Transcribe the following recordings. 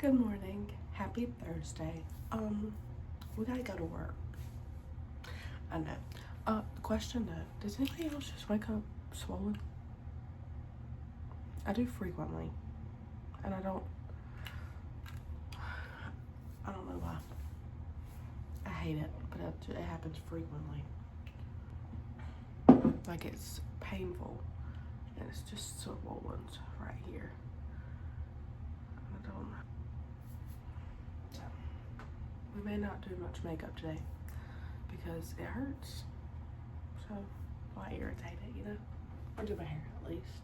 Good morning. Happy Thursday. We gotta go to work. I know. Question though, does anybody else just wake up swollen? I do frequently. And I don't know why. I hate it, but it happens frequently. Like it's painful. And it's just swollen right here. I don't know. So, we may not do much makeup today because it hurts. So, why irritate it, you know? Or do my hair at least.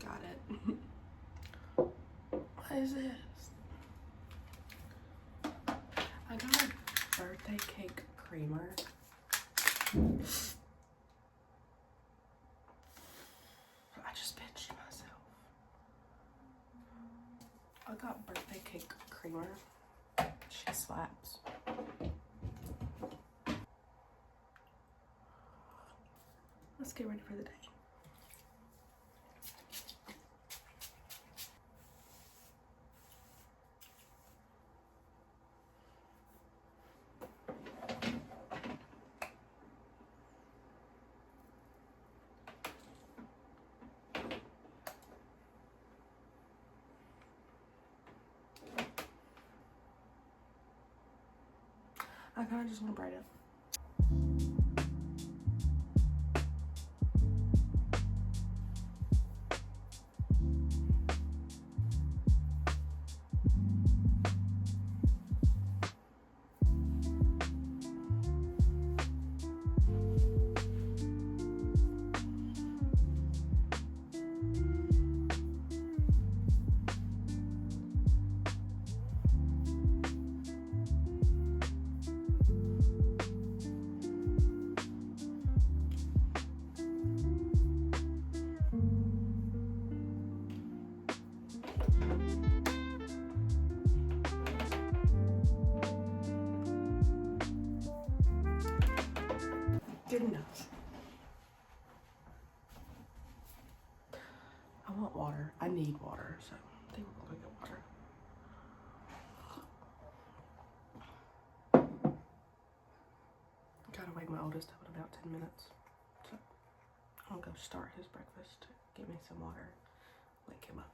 Got it. What is this? I got a birthday cake creamer. I just pinched myself. I got birthday cake creamer. She slaps. Let's get ready for the day. I kind of just want to braid it. Good enough. I want water. I need water, so I think we're gonna get water. Gotta wake my oldest up in about 10 minutes. So I'll go start his breakfast. Get me some water. Wake him up.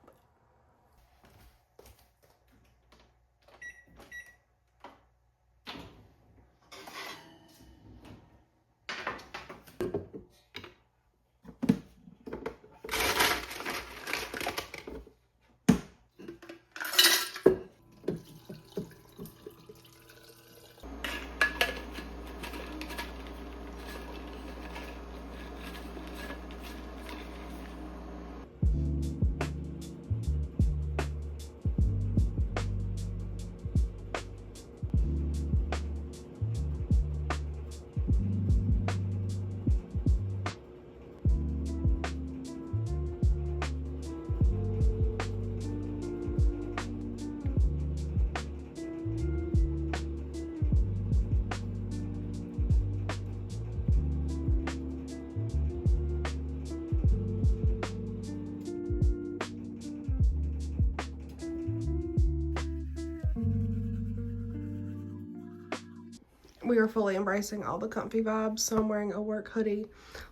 We are fully embracing all the comfy vibes. So I'm wearing a work hoodie,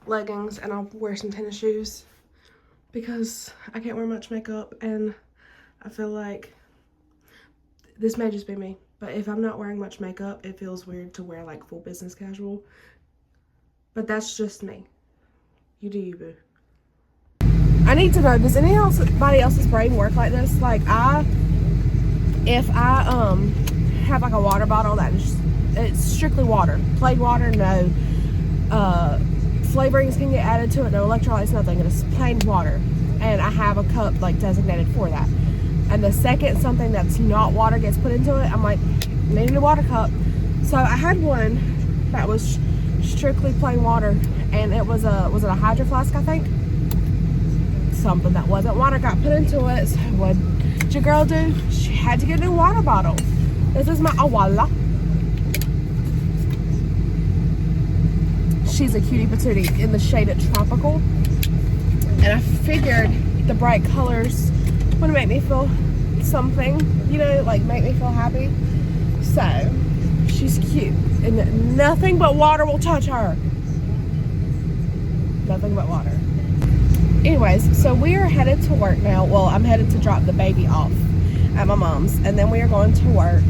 leggings, and I'll wear some tennis shoes because I can't wear much makeup, and I feel like this may just be me, but if I'm not wearing much makeup, it feels weird to wear like full business casual. But that's just me. You do you, boo. I need to know, does anybody else's brain work like this? Like if I have like a water bottle that is it's strictly water, plain water, no flavorings can get added to it, no electrolytes, nothing. It is plain water, and I have a cup like designated for that. And the second something that's not water gets put into it, I'm like, need a water cup. So I had one that was strictly plain water, and it was it a Hydro Flask, I think. Something that wasn't water got put into it. So what did your girl do? She had to get a new water bottle. This is my Awala. She's a cutie patootie in the shade of Tropical. And I figured the bright colors would make me feel something, you know, like make me feel happy. So she's cute, and nothing but water will touch her. Nothing but water. Anyways, so we are headed to work now. Well, I'm headed to drop the baby off at my mom's, and then we are going to work.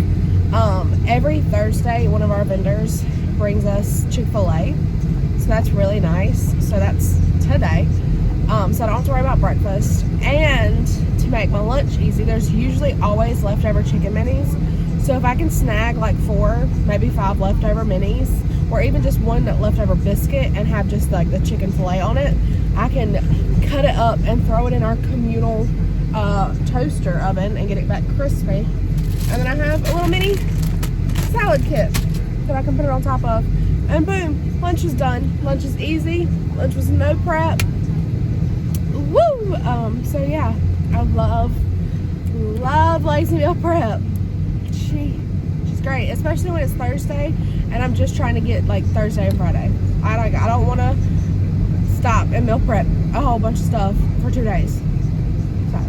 Every Thursday, one of our vendors brings us Chick-fil-A, so that's really nice. So that's today. So I don't have to worry about breakfast. And to make my lunch easy, there's usually always leftover chicken minis. So if I can snag like 4, maybe 5 leftover minis, or even just one leftover biscuit and have just like the chicken fillet on it, I can cut it up and throw it in our communal toaster oven and get it back crispy. And then I have a little mini salad kit that I can put it on top of. And boom, lunch is done. Lunch is easy. Lunch was no prep. Woo! So yeah, I love lazy meal prep. She's great, especially when it's Thursday and I'm just trying to get like Thursday and Friday. I don't want to stop and meal prep a whole bunch of stuff for 2 days. So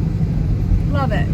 love it.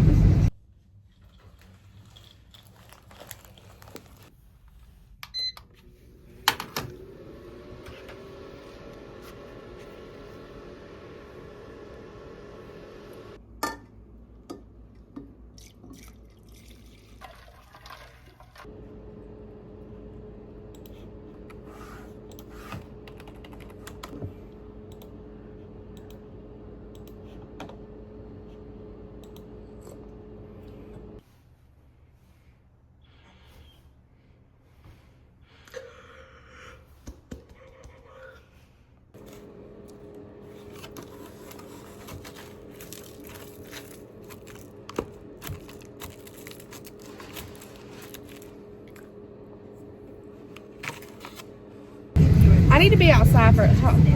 I need to be outside for,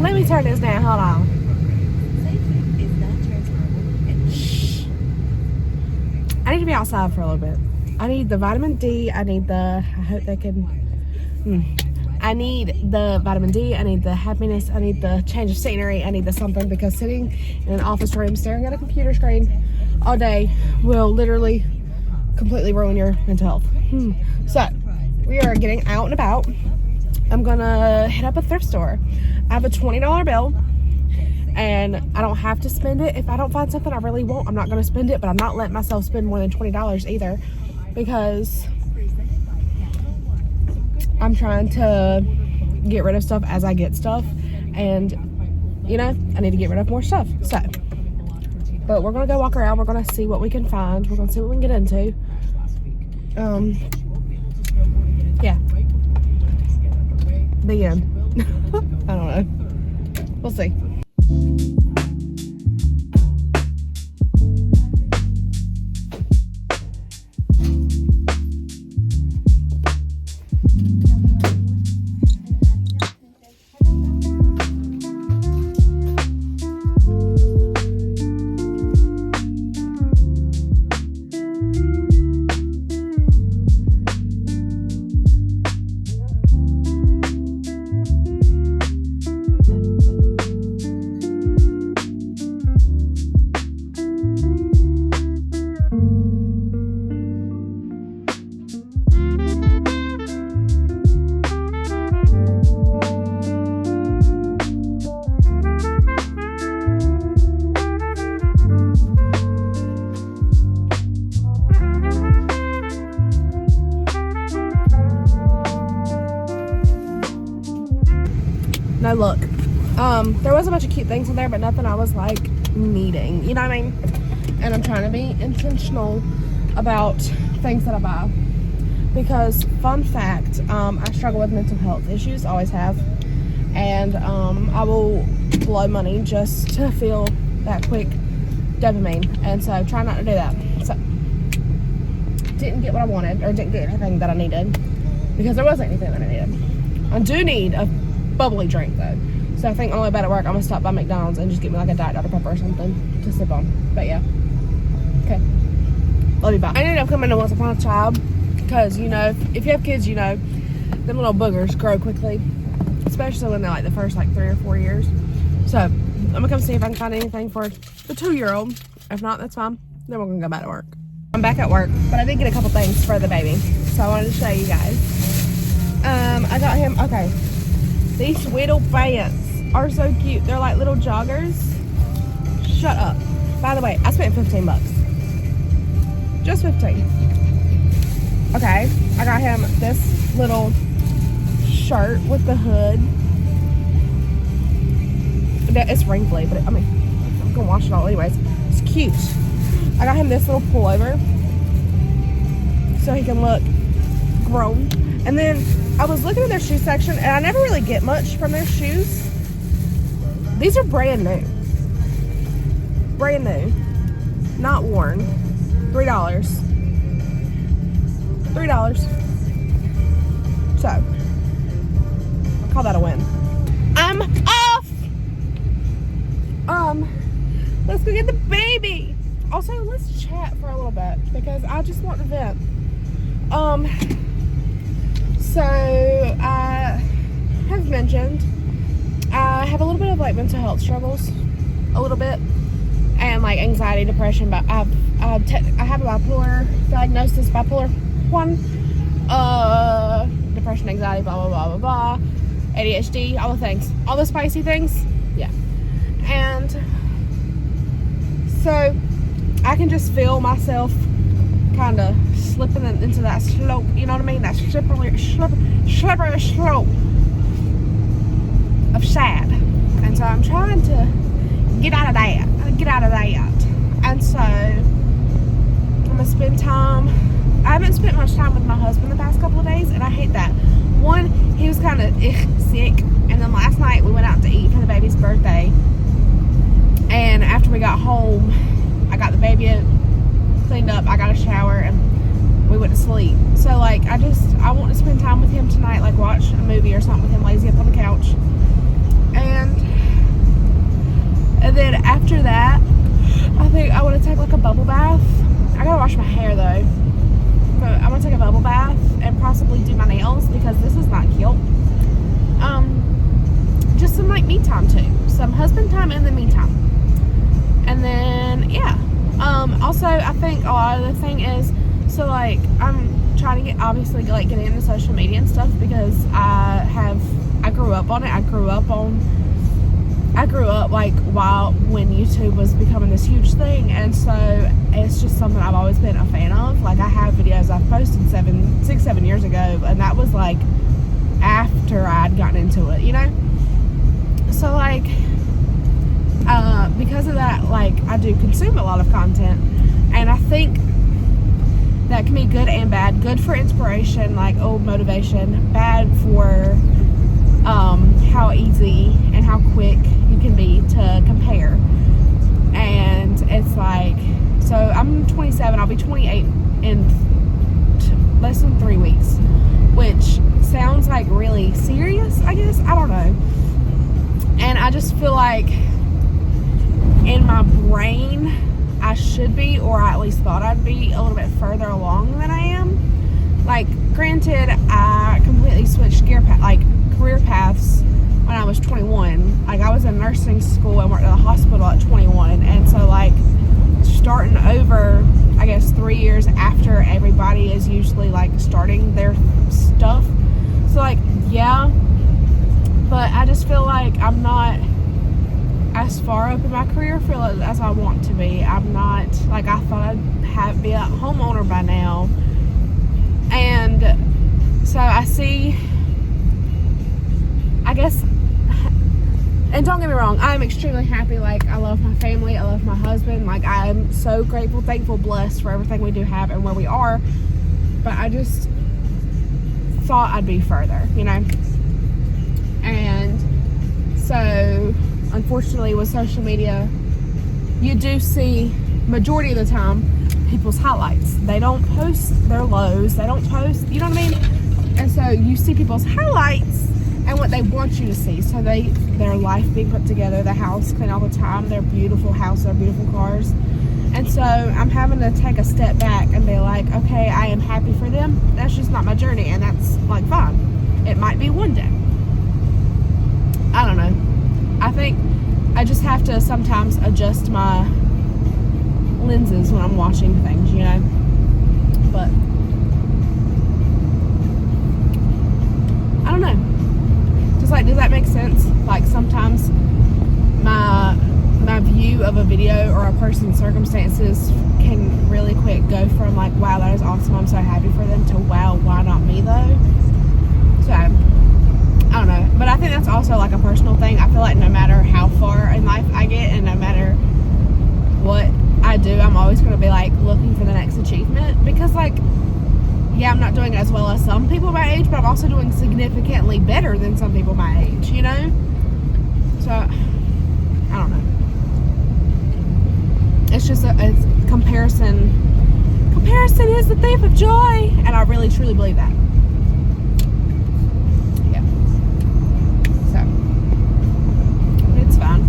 let me turn this down, hold on. Shh. I need to be outside for a little bit. I need the vitamin D, I need the, I hope they can, I need the vitamin D, I need the happiness, I need the change of scenery, I need the something, because sitting in an office room staring at a computer screen all day will literally completely ruin your mental health. So, we are getting out and about. I'm gonna hit up a thrift store. I have a $20 bill and I don't have to spend it. If I don't find something I really want, I'm not gonna spend it, but I'm not letting myself spend more than $20 either, because I'm trying to get rid of stuff as I get stuff, and you know, I need to get rid of more stuff. So, but we're gonna go walk around, we're gonna see what we can find, we're gonna see what we can get into. Yeah. The end. I don't know. We'll see. No, look, there was a bunch of cute things in there, but nothing I was like needing, you know what I mean? And I'm trying to be intentional about things that I buy, because fun fact, I struggle with mental health issues, always have, and I will blow money just to feel that quick dopamine, and so try not to do that. So didn't get what I wanted, or didn't get anything that I needed, because there wasn't anything that I needed. I do need a bubbly drink though, so I think on the way back at work I'm gonna stop by McDonald's and just get me like a Diet Dr. Pepper or something to sip on. But yeah, okay, love you, bye. I ended up coming to Once Upon a Child because, you know, if you have kids, you know them little boogers grow quickly, especially when they're like the first like 3 or 4 years. So I'm gonna come see if I can find anything for the 2-year-old. If not, that's fine. Then we're gonna go back to work. I'm back at work, but I did get a couple things for the baby, so I wanted to show you guys. I got him, okay, these Sweetle pants are so cute. They're like little joggers. Shut up. By the way, I spent 15 bucks. Just 15. Okay, I got him this little shirt with the hood. It's wrinkly, but I'm gonna wash it all anyways. It's cute. I got him this little pullover so he can look grown. And then I was looking at their shoe section, and I never really get much from their shoes. These are brand new. Brand new. Not worn. $3. $3. So, I call that a win. I'm off! Let's go get the baby. Also, let's chat for a little bit because I just want to vent. So I have mentioned I have a little bit of like mental health struggles, a little bit, and like anxiety, depression. But I have a bipolar diagnosis, bipolar 1, depression, anxiety, blah blah blah blah blah, ADHD, all the things, all the spicy things, yeah. And so I can just feel myself kind of slipping into that slope, you know what I mean? That slippery slope of sad. And so I'm trying to get out of that. And so I'm gonna spend time. I haven't spent much time with my husband the past couple of days, and I hate that. One, he was kind of sick, and then last night we went out to eat for the baby's birthday. And after we got home, I got the baby cleaned up, I got a shower, and we went to sleep. So like I want to spend time with him tonight, like watch a movie or something with him lazy up on the couch. And then after that, I think I want to take like a bubble bath. I gotta wash my hair though. But I'm gonna take a bubble bath and possibly do my nails because this is not cute. Just some like me time too. Some husband time in the meantime. And then yeah. Also I think a lot of the thing is, so like I'm trying to get into social media and stuff because I grew up on it. I grew up like when YouTube was becoming this huge thing, and so it's just something I've always been a fan of. Like I have videos I've posted 6-7 years ago, and that was like after I'd gotten into it, you know? So like because of that, like I do consume a lot of content, and I think that can be good and bad. Good for inspiration, like old motivation. Bad for how easy and how quick you can be to compare. And it's like, so I'm 27, I'll be 28 in less than 3 weeks, which sounds like really serious, I guess. I don't know. And I just feel like in my brain I should be, or I at least thought I'd be, a little bit further along than I am. Like, granted, I completely switched career paths when I was 21. Like, I was in nursing school and worked at a hospital at 21, and so like starting over, I guess 3 years after everybody is usually like starting their stuff. So like, yeah, but I just feel like I'm not as far up in my career field as I want to be. I'm not, like, I thought I'd be a homeowner by now. And so I see, I guess, and don't get me wrong, I'm extremely happy. Like, I love my family, I love my husband. Like, I'm so grateful, thankful, blessed for everything we do have and where we are. But I just thought I'd be further, you know? And so unfortunately with social media, you do see majority of the time people's highlights. They don't post their lows, they don't post, you know what I mean? And so you see people's highlights and what they want you to see. So their life being put together, the house clean all the time, their beautiful house, their beautiful cars. And so I'm having to take a step back and be like, okay, I am happy for them. That's just not my journey, and that's like fine. It might be one day. I don't know. I think I just have to sometimes adjust my lenses when I'm watching things, you know? but I don't know. Just like, does that make sense? Like, sometimes my view of a video or a person's circumstances can really quick go from like, wow, that is awesome, I'm so happy for them, to wow, why not me though? So I don't know, but I think that's also like a personal thing. I feel like no matter how far in life I get, and no matter what I do, I'm always going to be like looking for the next achievement, because like, yeah, I'm not doing as well as some people my age, but I'm also doing significantly better than some people my age, you know? So I don't know. It's just it's comparison. Comparison is the thief of joy, and I really truly believe that. Yeah. So it's fine.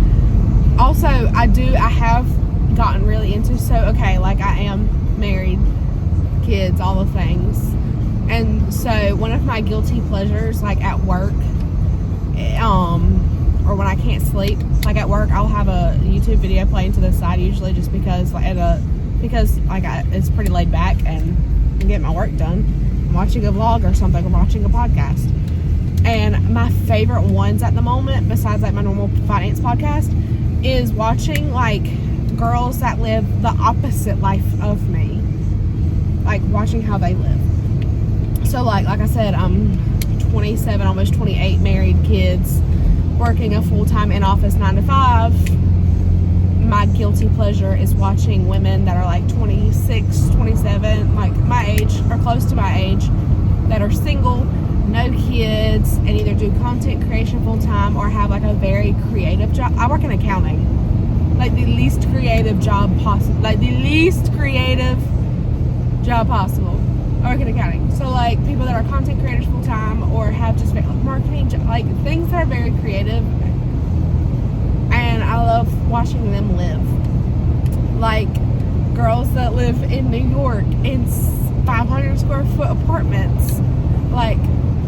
Also, I have gotten really into, so okay, like I am married, kids, all the things, and so one of my guilty pleasures, like at work, or when I can't sleep, like at work, I'll have a YouTube video playing to the side, usually just because like it's pretty laid back and I'm getting my work done. I'm watching a vlog or something, or watching a podcast. And my favorite ones at the moment, besides like my normal finance podcast, is watching like girls that live the opposite life of me, like watching how they live. So like I said, I'm 27, almost 28, married, kids, working a full-time in-office 9 to 5. My guilty pleasure is watching women that are like 26, 27, like my age or close to my age, that are single, no kids, and either do content creation full-time or have like a very creative job. I work in accounting, like the least creative job possible, I work in accounting. So like people that are content creators full time, or have just marketing, like things that are very creative, and I love watching them live. Like girls that live in New York in 500 square foot apartments, like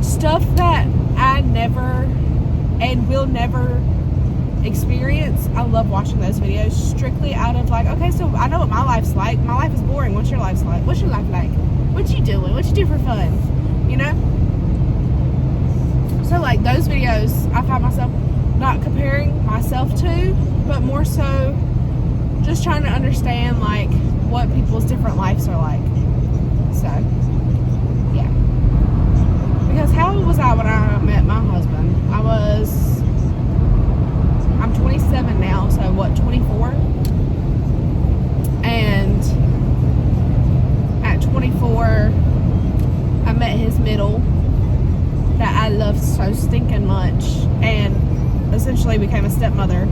stuff that I never and will never experience. I love watching those videos strictly out of like, okay, so I know what my life's like. My life is boring. What's your life like? What's your life like? What you doing? What you do for fun? You know? So like those videos, I find myself not comparing myself to, but more so just trying to understand like what people's different lives are like. So yeah. Because how old was I when I met my husband? I'm 27 now, so what, 24? And at 24, I met his middle that I loved so stinking much, and essentially became a stepmother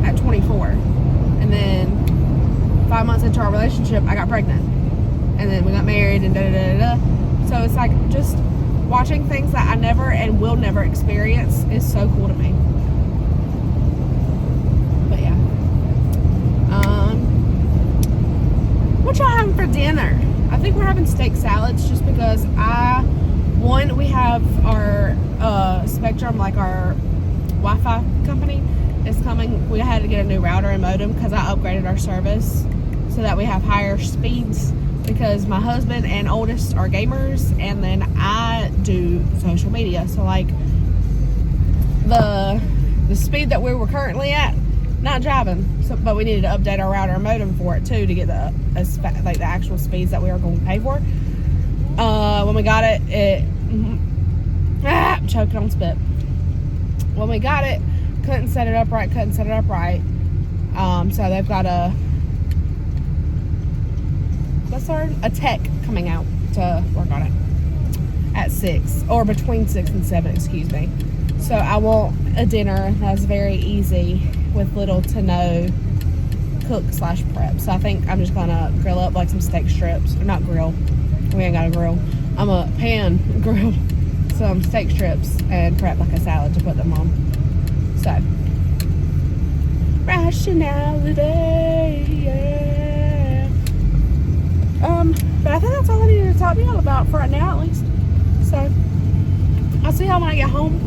at 24. And then 5 months into our relationship, I got pregnant, and then we got married, and So it's like just watching things that I never and will never experience is so cool to me. But yeah. What y'all having for dinner? I think we're having steak salads, just because we have our Spectrum, like our Wi-Fi company is coming. We had to get a new router and modem because I upgraded our service so that we have higher speeds, because my husband and oldest are gamers, and then I do social media. So like the speed that we were currently at, not driving. So, but we needed to update our router and modem for it too, to get the actual speeds that we were going to pay for. When we got it, I'm choking on spit. When we got it, couldn't set it up right. So they've got a tech coming out to work on it at 6, or between 6 and 7, excuse me. So I want a dinner that's very easy with little to no cook/prep. So I think I'm just gonna grill up like some steak strips, or not grill, we ain't got a grill. I'm a pan grill some steak strips and prep like a salad to put them on. So rationality, yeah. But I think that's all I needed to talk to y'all about for right now, at least. So I'll see y'all when I get home.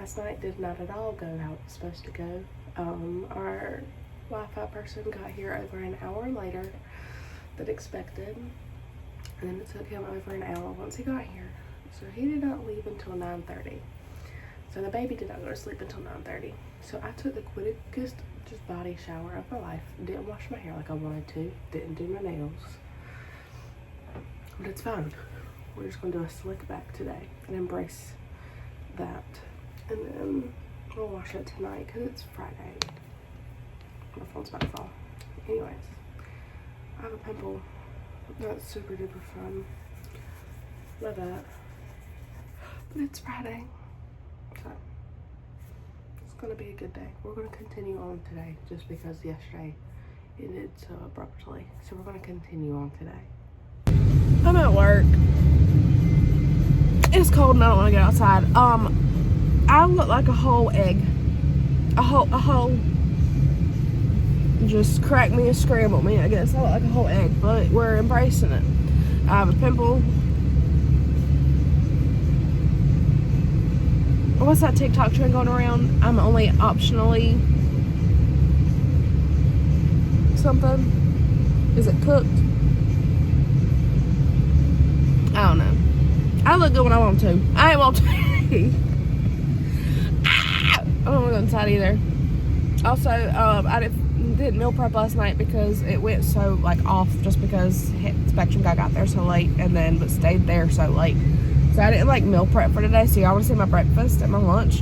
last night did not at all go how it was supposed to go. Our Wi-Fi person got here over an hour later than expected, and then it took him over an hour once he got here. So he did not leave until 9:30. So the baby did not go to sleep until 9:30. So I took the quickest just body shower of my life. Didn't wash my hair like I wanted to. Didn't do my nails. But it's fine. We're just going to do a slick back today and embrace that. And then we'll wash it tonight because it's Friday. My phone's about to fall. Anyways, I have a pimple. That's super duper fun. Love that. But it's Friday. So it's going to be a good day. We're going to continue on today just because yesterday ended so abruptly. So we're going to continue on today. I'm at work. It's cold and I don't want to get outside. I look like a whole egg. A whole. Just crack me and scramble me, I guess. I look like a whole egg, but we're embracing it. I have a pimple. What's that TikTok trend going around? I'm only optionally something. Is it cooked? I don't know. I look good when I want to. I ain't want to. I don't want to go inside either. Also, I didn't meal prep last night because it went so like off just because Spectrum guy got there so late but stayed there so late. So I didn't like meal prep for today. So y'all want to see my breakfast and my lunch?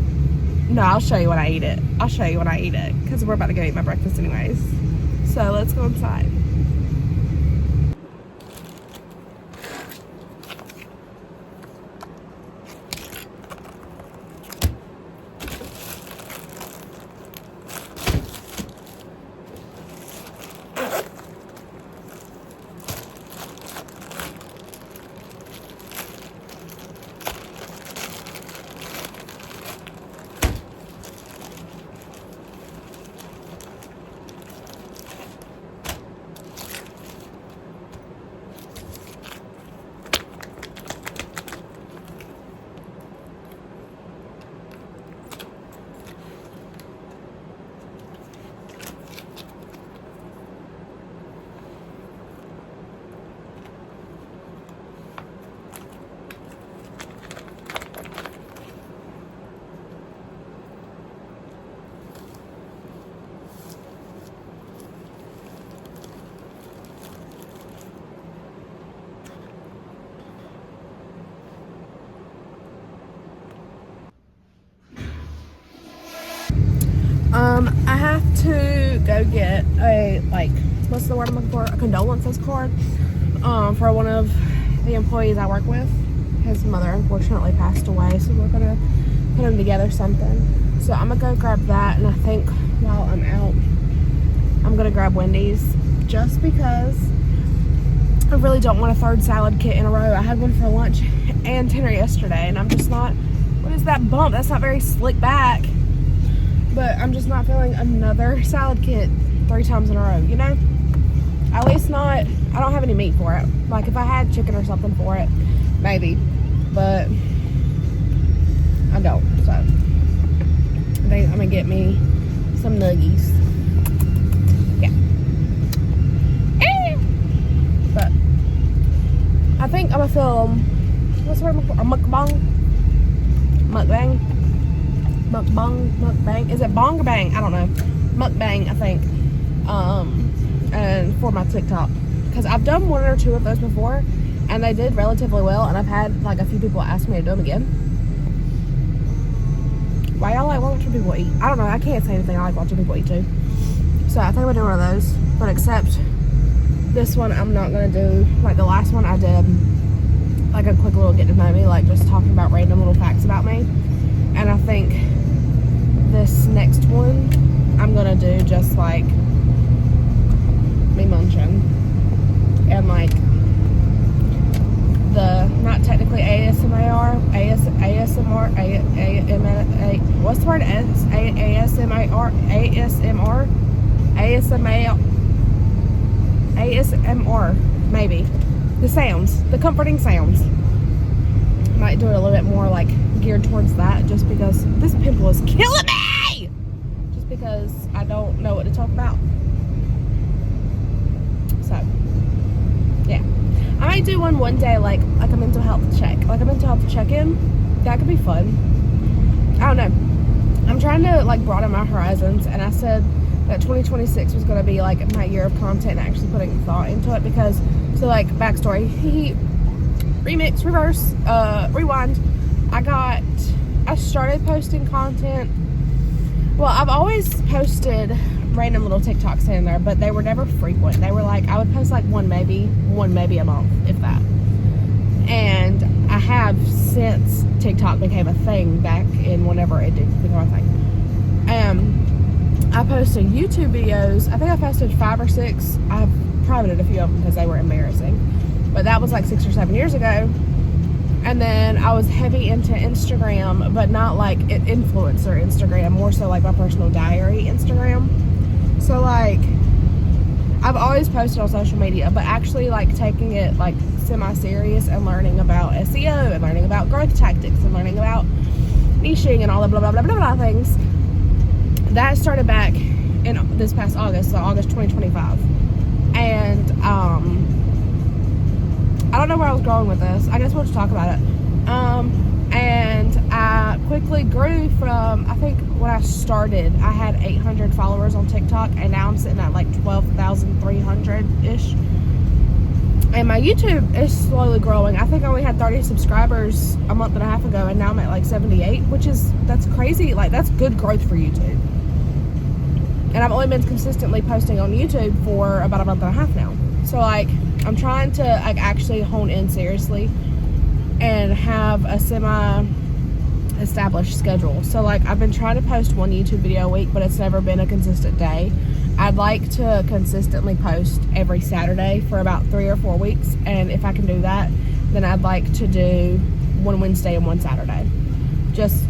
No, I'll show you when I eat it. I'll show you when I eat it because we're about to go eat my breakfast anyways. So let's go inside. I have to go get a, what's the word I'm looking for? A condolences card for one of the employees I work with. His mother unfortunately passed away, so we're gonna put him together something. So I'm gonna go grab that, and I think while I'm out, I'm gonna grab Wendy's just because I really don't want a third salad kit in a row. I had one for lunch and dinner yesterday, and I'm just not, what is that bump? That's not very slick back. But I'm just not feeling another salad kit 3 times in a row, you know? At least not, I don't have any meat for it. Like if I had chicken or something for it, maybe. But I don't, so I think I'm gonna get me some nuggies. Yeah. But I think I'm gonna film, what's the word? A mukbang? Mukbang. Is it bong or bang? I don't know. Mukbang, I think. And for my TikTok, because I've done 1 or 2 of those before, and they did relatively well. And I've had like a few people ask me to do them again. Why y'all like watching people eat? I don't know. I can't say anything. I like watching people eat too. So I think we're doing one of those. But except this one, I'm not gonna do like the last one I did. Like a quick little get to know me, like just talking about random little facts about me. And I think this next one, I'm gonna do just like me munching and like the, not technically ASMR, what's the word? ASMR, maybe. The sounds, the comforting sounds. might do it a little bit more like geared towards that, just because this pimple is killing me, just because I don't know what to talk about. So yeah, I might do one day like a mental health check, like a mental health check-in. That could be fun. I don't know, I'm trying to like broaden my horizons, and I said that 2026 was going to be like my year of content and actually putting thought into it, because so like backstory, remix, reverse, rewind. I started posting content. Well, I've always posted random little TikToks in there, but they were never frequent. They were like, I would post like one maybe a month, if that. And I have, since TikTok became a thing back in whenever it did become a thing. I posted YouTube videos. I think I posted 5 or 6. I've privated a few of them because they were embarrassing. But that was like 6 or 7 years ago. And then I was heavy into Instagram, but not like influencer Instagram, more so like my personal diary Instagram. So like, I've always posted on social media, but actually like taking it like semi-serious and learning about SEO and learning about growth tactics and learning about niching and all the blah blah blah blah blah things. That started back in this past August, so August 2025. And I don't know where I was going with this. I guess we'll just talk about it. And I quickly grew from, I think when I started, I had 800 followers on TikTok, and now I'm sitting at like 12,300-ish. And my YouTube is slowly growing. I think I only had 30 subscribers a month and a half ago, and now I'm at like 78, that's crazy. Like, that's good growth for YouTube. And I've only been consistently posting on YouTube for about a month and a half now. So like, I'm trying to like actually hone in seriously and have a semi-established schedule. So like, I've been trying to post one YouTube video a week, but it's never been a consistent day. I'd like to consistently post every Saturday for about 3 or 4 weeks. And if I can do that, then I'd like to do one Wednesday and one Saturday.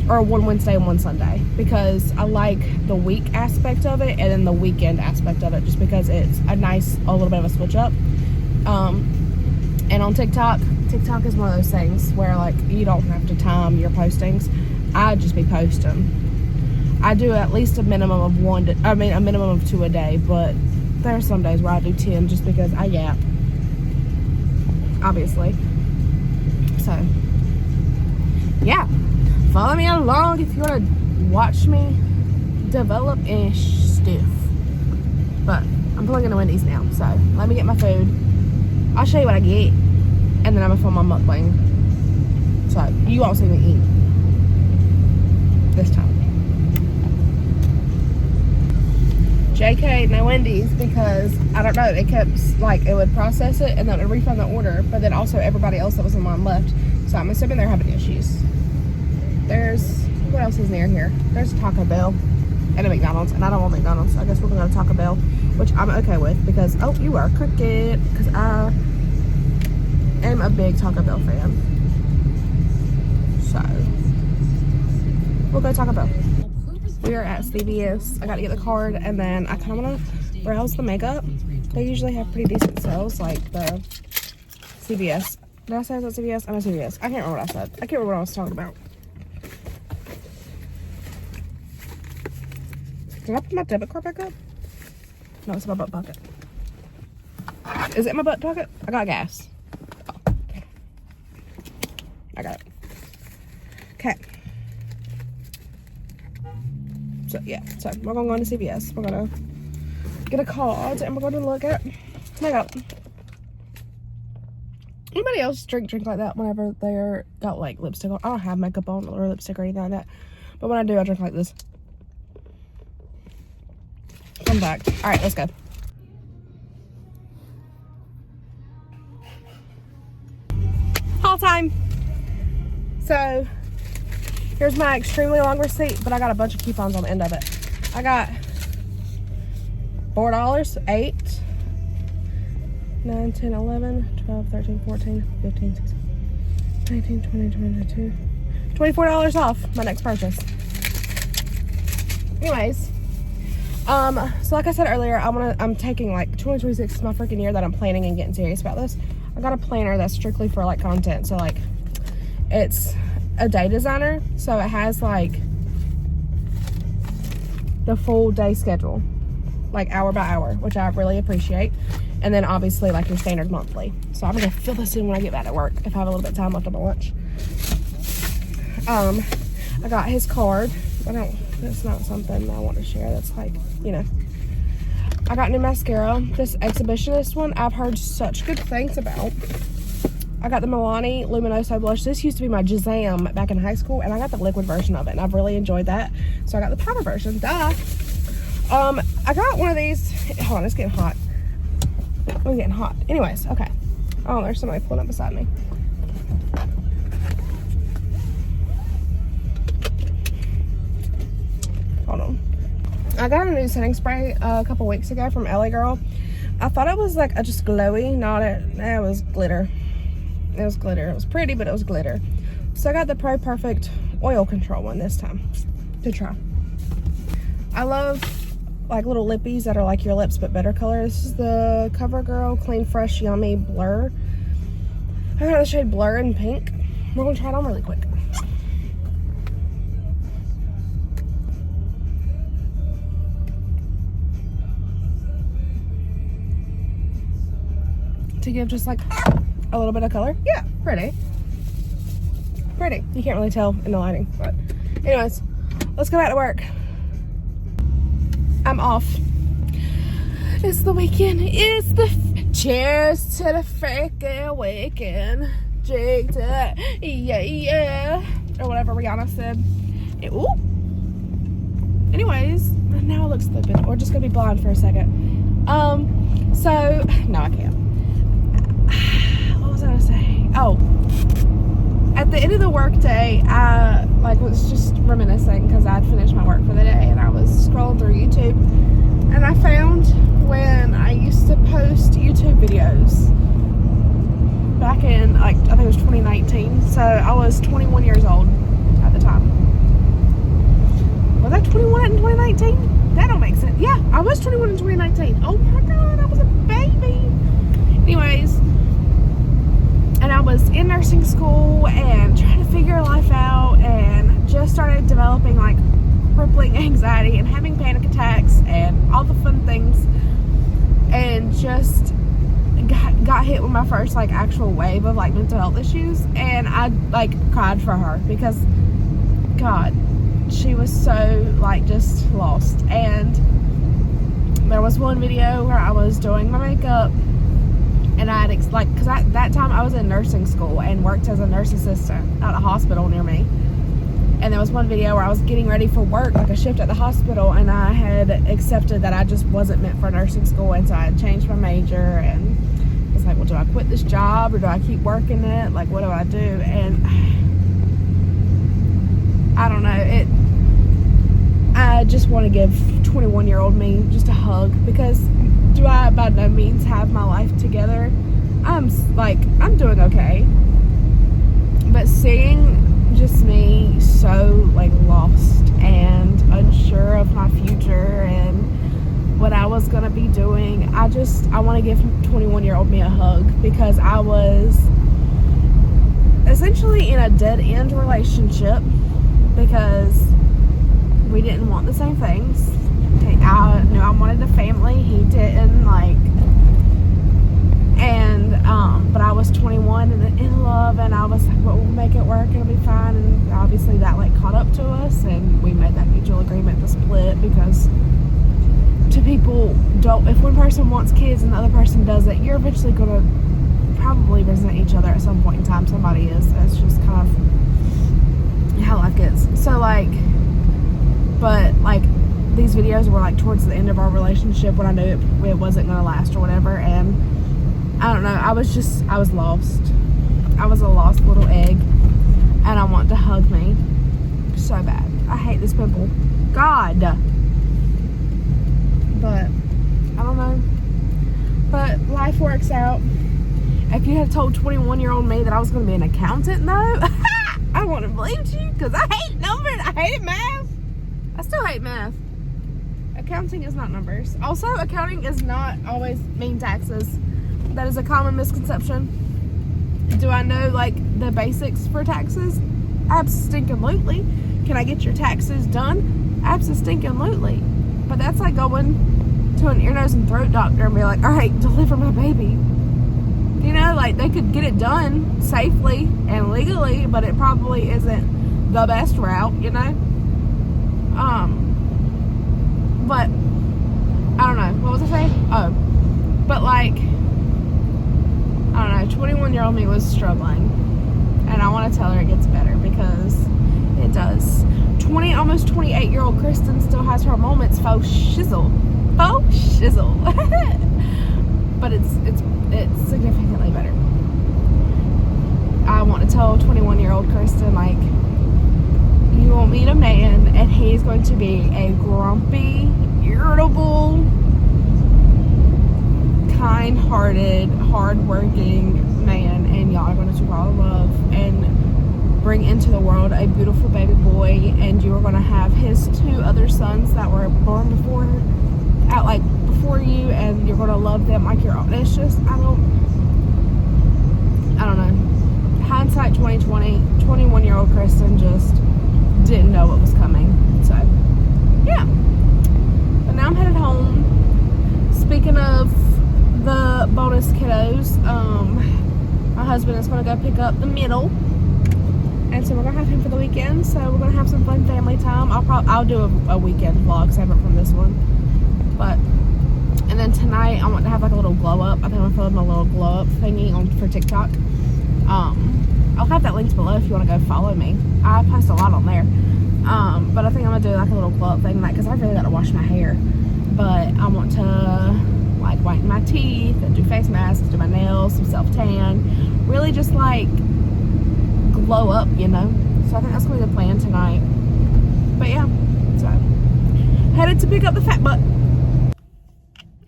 Or one Wednesday and one Sunday, because I like the week aspect of it and then the weekend aspect of it, just because it's a little bit of a switch up. And on TikTok is one of those things where like, you don't have to time your postings. I just be posting. I do at least a minimum of 2 a day, but there are some days where I do 10 just because I yap, obviously. So yeah, follow me along if you want to watch me develop ish stuff. But I'm pulling into Wendy's now, so let me get my food. I'll show you what I get, and then I'm gonna film my mukbang, so you won't see me eat this time. JK, no Wendy's, because I don't know, it kept like, it would process it and then it would refund the order, but then also everybody else that was in line left, so I'm assuming they're having issues. What else is near here? There's a Taco Bell and a McDonald's, and I don't want McDonald's, so I guess we're gonna go to Taco Bell, which I'm okay with, because, oh, you are crooked, because I am a big Taco Bell fan. So we'll go to Taco Bell. We are at CVS. I gotta get the card, and then I kind of want to browse the makeup. They usually have pretty decent sales, like the CVS. Did I say I was at CVS? I'm at CVS. I can't remember what I said. I can't remember what I was talking about. Did I put my debit card back up? No, it's in my butt pocket. Is it in my butt pocket? I got gas. Oh, okay. I got it. Okay. So yeah, so we're gonna go into CVS. We're gonna get a card and we're gonna look at makeup. Anybody else drink like that whenever they're got like lipstick on? I don't have makeup on or lipstick or anything like that, but when I do, I drink like this. Come back. All right, let's go. Haul time. So here's my extremely long receipt, but I got a bunch of coupons on the end of it. I got $4, 8, 9, 10, 11, 12, 13, 14, 15, 16, 19, 20, 22, $24 off my next purchase. Anyways, so like I said earlier, I'm taking like 2026 is my freaking year that I'm planning and getting serious about this. I got a planner that's strictly for like content. So like, it's a day designer, so it has like the full day schedule, like hour by hour, which I really appreciate. And then obviously like your standard monthly. So I'm gonna fill this in when I get back to work if I have a little bit of time left on my lunch. I got his card. That's not something I want to share. That's like, you know. I got new mascara. This Exhibitionist one I've heard such good things about. I got the Milani Luminoso blush. This used to be my Shazam back in high school, and I got the liquid version of it, and I've really enjoyed that. So I got the powder version. Duh. I got one of these. Hold on, it's getting hot. Oh, getting hot. Anyways, okay. Oh, there's somebody pulling up beside me. Hold on. I got a new setting spray a couple weeks ago from LA Girl. I thought it was like a just glowy, it was glitter. It was glitter. It was pretty, but it was glitter. So I got the Pro Perfect oil control one this time to try. I love like little lippies that are like your lips but better color. This is the CoverGirl Clean Fresh Yummy Blur. I got the shade Blur in pink. We're gonna try it on really quick. To give just like a little bit of color. Yeah, pretty. Pretty. You can't really tell in the lighting, but anyways, let's go back to work. I'm off. It's the weekend. It's the cheers to the freaking weekend. Drink to that. Yeah, yeah. Or whatever Rihanna said. Ooh. Anyways, now I look stupid. We're just gonna be blind for a second. So no, I can't. What was I gonna say? Oh, at the end of the work day, I was just reminiscing because I'd finished my work for the day, and I was scrolling through YouTube, and I found when I used to post YouTube videos back in I think it was 2019. So I was 21 years old at the time. Was I 21 in 2019? That don't make sense. Yeah, I was 21 in 2019. Oh my god, I was a baby. Anyways, and I was in nursing school and trying to figure life out, and just started developing like crippling anxiety and having panic attacks and all the fun things, and just got hit with my first like actual wave of like mental health issues, and I like cried for her because god, she was so like just lost. And there was one video where I was doing my makeup, and I had because at that time I was in nursing school and worked as a nurse assistant at a hospital near me. And there was one video where I was getting ready for work, like a shift at the hospital, and I had accepted that I just wasn't meant for nursing school, and so I had changed my major, and I was like, well, do I quit this job or do I keep working it? Like, what do I do? And I don't know. I just want to give 21-year-old me just a hug, because do I by no means have my life together? I'm doing okay, but seeing just me so like lost and unsure of my future and what I was gonna be doing, I want to give 21-year-old me a hug, because I was essentially in a dead-end relationship because we didn't want the same things. I knew I wanted a family, he didn't, but I was 21 and in love, and I was like, well, we'll make it work, it'll be fine. And obviously that caught up to us, and we made that mutual agreement to split, because to people, if one person wants kids and the other person doesn't, you're eventually gonna probably resent each other at some point in time. Somebody is. That's just kind of how life gets. So but these videos were towards the end of our relationship, when I knew it wasn't gonna last or whatever, and I don't know, I was lost. I was a lost little egg, and I want to hug me so bad. I hate this pimple, god. But I don't know, but life works out. If you had told 21-year-old me that I was going to be an accountant, though, I wouldn't have believed you, because I hate numbers. I hated math. I still hate math. Accounting is not numbers. Also, accounting is not always mean taxes. That is a common misconception. Do I know like the basics for taxes? Absolutely. Can I get your taxes done? Absolutely. But that's like going to an ear, nose, and throat doctor and be like, all right, deliver my baby. You know, like they could get it done safely and legally, but it probably isn't the best route, you know? But I don't know. What was I saying? Oh, but like, I don't know, 21-year-old me was struggling, and I want to tell her it gets better, because it does. Almost 28-year-old Kristen still has her moments, faux shizzle. But it's significantly better. I want to tell 21-year-old Kristen, like, you will meet a man, and he's going to be a grumpy, irritable, kind-hearted, hard-working man, and y'all are going to fall in love and bring into the world a beautiful baby boy, and you are going to have his 2 other sons that were born before you, and you're going to love them like your own. It's just, I don't know. Hindsight 2020, 21-year-old Kristen just didn't know what was coming. So, yeah. But now I'm headed home. Speaking of the bonus kiddos, my husband is going to go pick up the middle, and so we're going to have him for the weekend. So we're going to have some fun family time. I'll do a weekend vlog separate from this one. But, and then tonight I want to have like a little glow up. I think I'm filming a little glow up thingy for TikTok. I'll have that linked below if you want to go follow me. I post a lot on there. But I think I'm going to do like a little glow up thing tonight, because I really got to wash my hair. But I want to like whiten my teeth and do face masks, do my nails, some self-tan. Really just like glow up, you know. So I think that's going to be the plan tonight. But yeah, so headed to pick up the fat butt.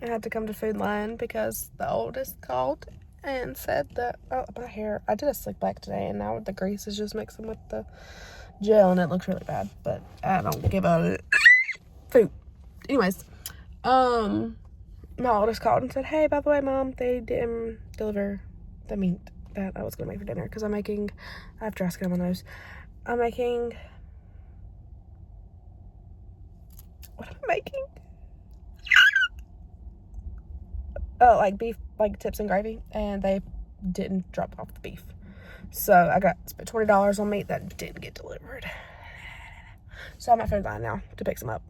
I had to come to Food Line because the oldest called and said that, oh, my hair, I did a slick back today, and now the grease is just mixing with the gel, and it looks really bad, but I don't give a food. Anyways, my oldest called and said, hey, by the way, Mom, they didn't deliver the meat that I was going to make for dinner, because I have dry skin on my nose. I'm making, what am I making? Oh, like beef, like tips and gravy, and they didn't drop off the beef. So I spent $20 on meat that didn't get delivered. So I'm at Food Line now to pick some up.